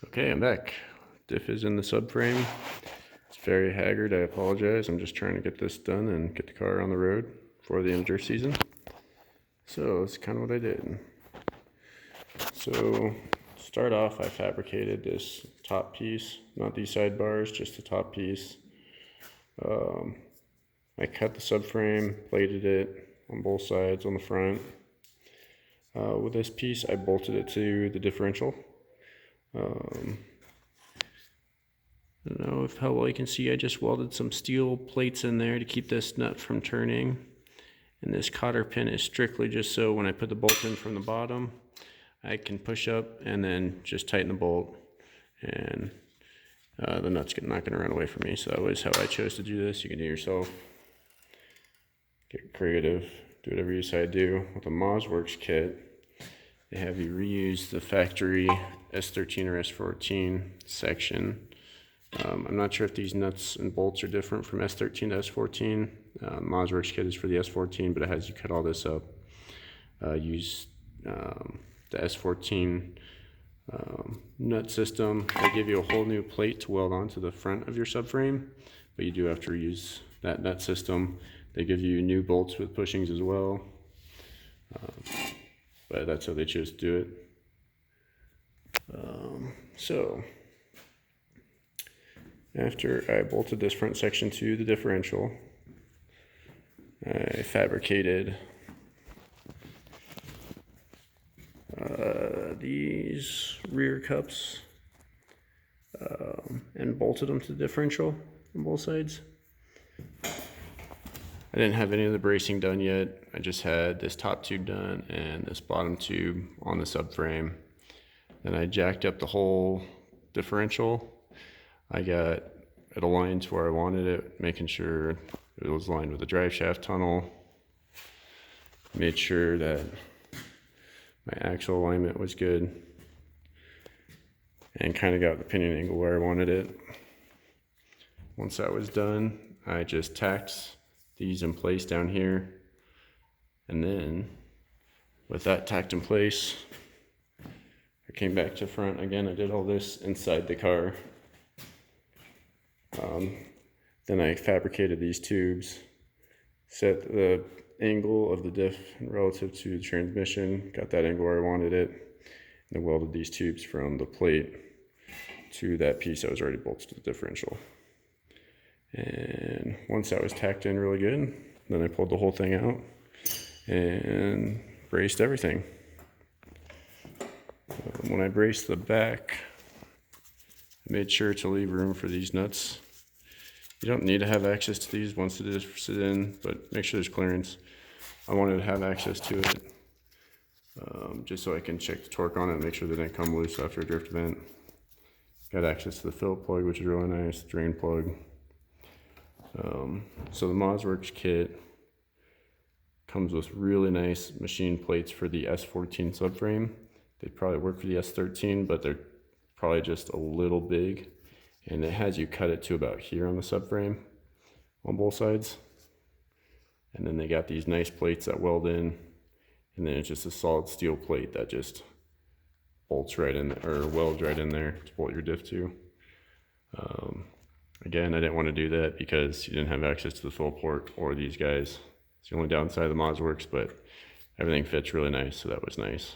Okay, I'm back. Diff is in the subframe. It's very haggard, I apologize. I'm just trying to get this done and get the car on the road for the end of drift season. So that's kind of what I did. So to start off, I fabricated this top piece, not these side bars, just the top piece. I cut the subframe, plated it on both sides on the front. With this piece, I bolted it to the differential. I don't know how well you can see, I just welded some steel plates in there to keep this nut from turning. And this cotter pin is strictly just so when I put the bolt in from the bottom, I can push up and then just tighten the bolt, and the nut's not going to run away from me. So that was how I chose to do this. You can do it yourself. Get creative, do whatever you decide to do. With a mazworx kit, they have you reuse the factory S13 or S14 section. I'm not sure if these nuts and bolts are different from S13 to S14. mazworx kit is for the S14, but it has you cut all this up. Use the S14 nut system. They give you a whole new plate to weld onto the front of your subframe, but you do have to reuse that nut system. They give you new bolts with bushings as well, but that's how they chose to do it. So after I bolted this front section to the differential, I fabricated these rear cups and bolted them to the differential on both sides. I didn't have any of the bracing done yet. I just had this top tube done and this bottom tube on the subframe. Then I jacked up the whole differential. I got it aligned to where I wanted it, making sure it was aligned with the drive shaft tunnel. Made sure that my axle alignment was good, and kind of got the pinion angle where I wanted it. Once that was done, I just tacked these in place down here, and then with that tacked in place, I came back to front again. I did all this inside the car. Then I fabricated these tubes, set the angle of the diff relative to the transmission, got that angle where I wanted it, and then welded these tubes from the plate to that piece that was already bolted to the differential. And once that was tacked in really good, then I pulled the whole thing out and braced everything. When I braced the back, I made sure to leave room for these nuts. You don't need to have access to these once it is sit in, but make sure there's clearance. I wanted to have access to it, just so I can check the torque on it and make sure they didn't come loose after a drift event. Got access to the fill plug, which is really nice, drain plug. So the mazworx kit comes with really nice machine plates for the S14 subframe. They probably work for the S13, but they're probably just a little big. And it has you cut it to about here on the subframe on both sides. And then they got these nice plates that weld in, and then it's just a solid steel plate that just bolts right in there, or welds right in there to bolt your diff to. Again, I didn't want to do that because you didn't have access to the fill port or these guys. It's the only downside of the mazworx, but everything fits really nice, so that was nice.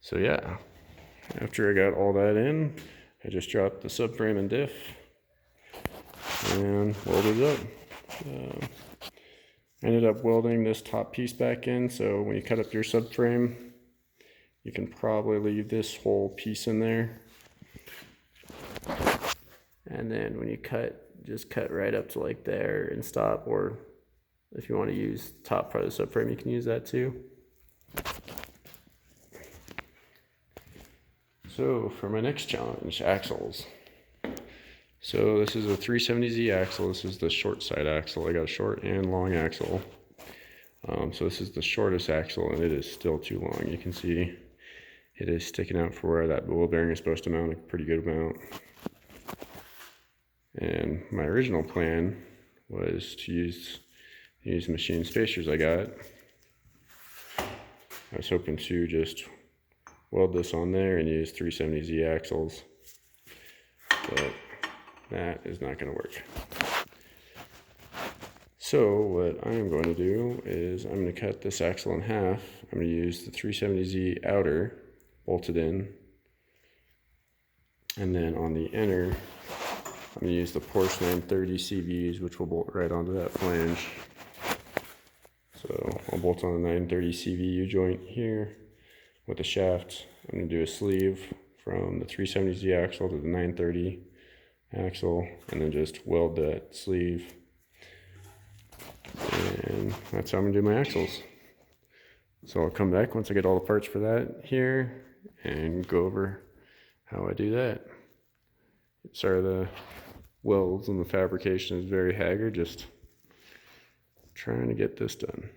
So yeah, after I got all that in, I just dropped the subframe and diff and welded it up. I ended up welding this top piece back in, so when you cut up your subframe, you can probably leave this whole piece in there. And then when you cut, just cut right up to like there and stop, or if you want to use the top part of the subframe, you can use that too. So for my next challenge, axles. So this is a 370Z axle. This is the short side axle. I got a short and long axle. So this is the shortest axle, and it is still too long. You can see it is sticking out for where that wheel bearing is supposed to mount a pretty good amount. And my original plan was to use these machine spacers I got. I was hoping to just weld this on there and use 370Z axles, but that is not going to work. So what I'm going to do is I'm going to cut this axle in half. I'm going to use the 370Z outer bolted in, and then on the inner I'm going to use the Porsche 930 CVs, which will bolt right onto that flange. So I'll bolt on the 930 CVU joint here with the shaft. I'm going to do a sleeve from the 370Z axle to the 930 axle, and then just weld that sleeve. And that's how I'm going to do my axles. So I'll come back once I get all the parts for that here and go over how I do that. Sorry, the welds and the fabrication is very haggard, just trying to get this done.